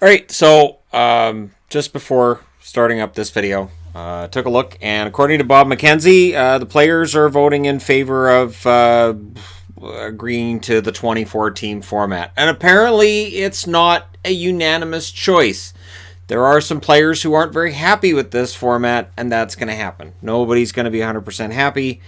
All right, so just before starting up this video, took a look, and according to Bob McKenzie, the players are voting in favor of agreeing to the 24-team format. And apparently it's not a unanimous choice. There are some players who aren't very happy with this format, and that's going to happen. Nobody's going to be 100% happy.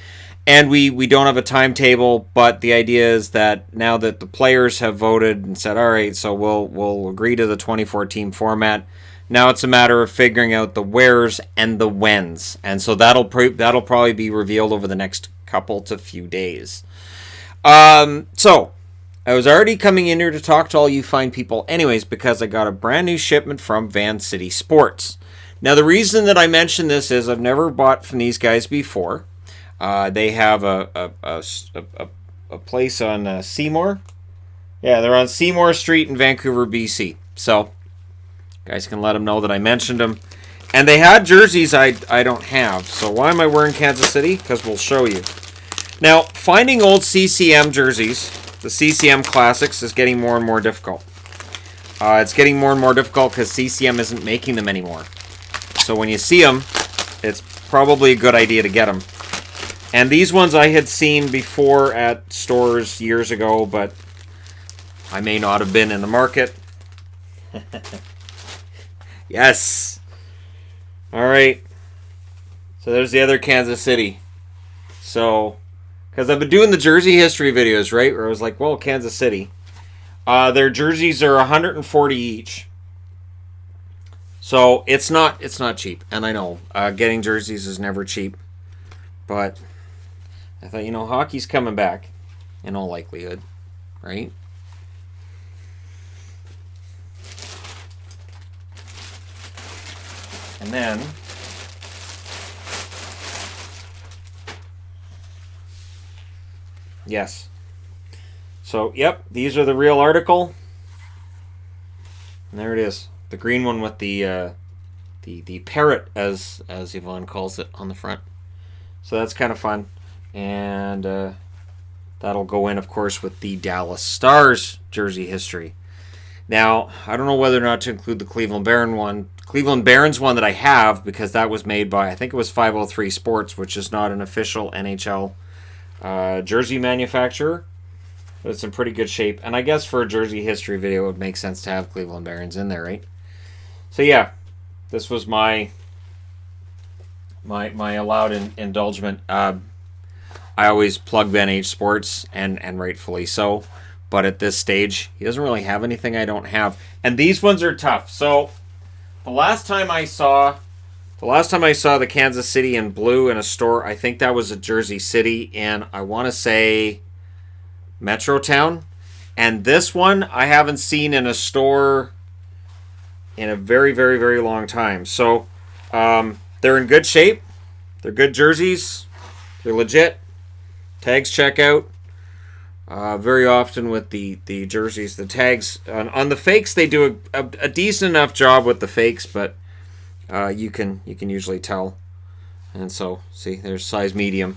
And we don't have a timetable, but the idea is that now that the players have voted and said, all right, so we'll agree to the 24-team format, now it's a matter of figuring out the wheres and the whens. And so that'll probably be revealed over the next couple to few days. So I was already coming in here to talk to all you fine people anyways because I got a brand new shipment from Van City Sports. Now, the reason that I mention this is I've never bought from these guys before. They have a place on Seymour. Yeah, they're on Seymour Street in Vancouver, BC. So, guys can let them know that I mentioned them. And they had jerseys I don't have. So why am I wearing Kansas City? Because we'll show you. Now, finding old CCM jerseys, the CCM Classics, is getting more and more difficult. It's getting more and more difficult because CCM isn't making them anymore. So when you see them, it's probably a good idea to get them. And these ones I had seen before at stores years ago, but I may not have been in the market. Yes. All right. So there's the other Kansas City. So, because I've been doing the jersey history videos, right? Where I was like, well, Kansas City. Their jerseys are $140 each. So it's not cheap. And I know getting jerseys is never cheap. But I thought, hockey's coming back in all likelihood, right? And then yes. So, yep, these are the real article. And there it is. The green one with the parrot, as Yvonne calls it, on the front. So that's kind of fun. And that'll go in, of course, with the Dallas Stars jersey history. Now, I don't know whether or not to include the Cleveland Barons one that I have, because that was made by, I think it was 503 Sports, which is not an official NHL jersey manufacturer. But it's in pretty good shape. And I guess for a jersey history video, it would make sense to have Cleveland Barons in there, right? So yeah, this was my allowed indulgement. I always plug Ben H Sports, and rightfully so. But at this stage, he doesn't really have anything I don't have. And these ones are tough. So the last time I saw the Kansas City in blue in a store, I think that was at Jersey City in, I want to say, Metrotown. And this one I haven't seen in a store in a very, very, very long time. So they're in good shape. They're good jerseys. They're legit. Tags check out. Very often with the jerseys, the tags on the fakes, they do a decent enough job with the fakes, but you can usually tell. And so, see, there's size medium.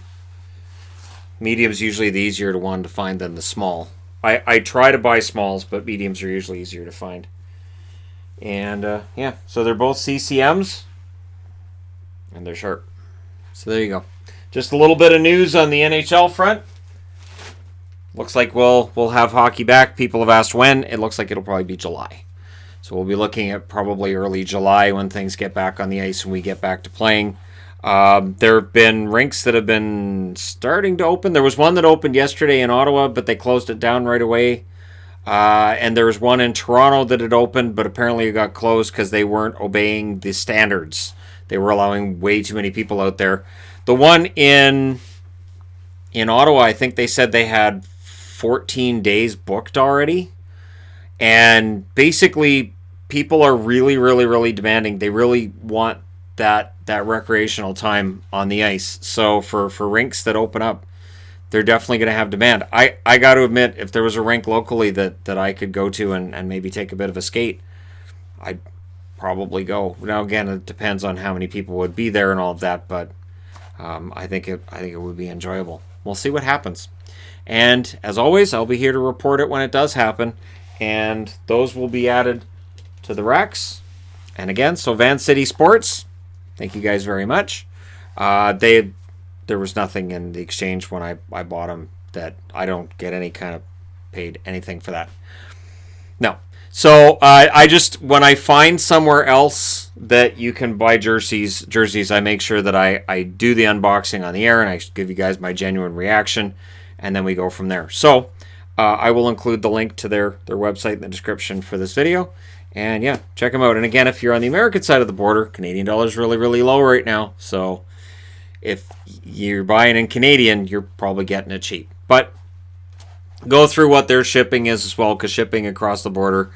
Medium's usually the easier one to find than the small. I try to buy smalls, but mediums are usually easier to find. And yeah, so they're both CCMs, and they're sharp. So there you go. Just a little bit of news on the NHL front. Looks like we'll have hockey back. People have asked when. It looks like it'll probably be July. So we'll be looking at probably early July when things get back on the ice and we get back to playing. There have been rinks that have been starting to open. There was one that opened yesterday in Ottawa, but they closed it down right away. And there was one in Toronto that had opened, but apparently it got closed because they weren't obeying the standards. They were allowing way too many people out there. The one in Ottawa, I think they said they had 14 days booked already. And basically, people are really, really, really demanding. They really want that recreational time on the ice. So for rinks that open up, they're definitely going to have demand. I got to admit, if there was a rink locally that I could go to and maybe take a bit of a skate, I'd probably go. Now, again, it depends on how many people would be there and all of that, but I think it would be enjoyable. We'll see what happens. And as always, I'll be here to report it when it does happen, and those will be added to the Rex. And again, so Van City Sports, thank you guys very much. There was nothing in the exchange when I bought them that I don't get any kind of paid anything for that. No. So I just, when I find somewhere else that you can buy jerseys, I make sure that I do the unboxing on the air and I give you guys my genuine reaction, and then we go from there. So I will include the link to their website in the description for this video. And yeah, check them out. And again, if you're on the American side of the border, Canadian dollar is really, really low right now. So if you're buying in Canadian, you're probably getting it cheap. But go through what their shipping is as well, because shipping across the border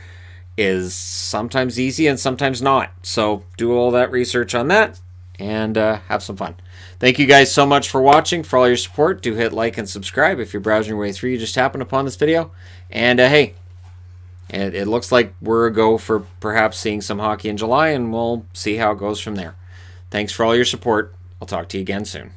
is sometimes easy and sometimes not. So do all that research on that and have some fun. Thank you guys so much for watching, for all your support. Do hit like and subscribe if you're browsing your way through. You just happened upon this video. And hey, it looks like we're a go for perhaps seeing some hockey in July, and we'll see how it goes from there. Thanks for all your support. I'll talk to you again soon.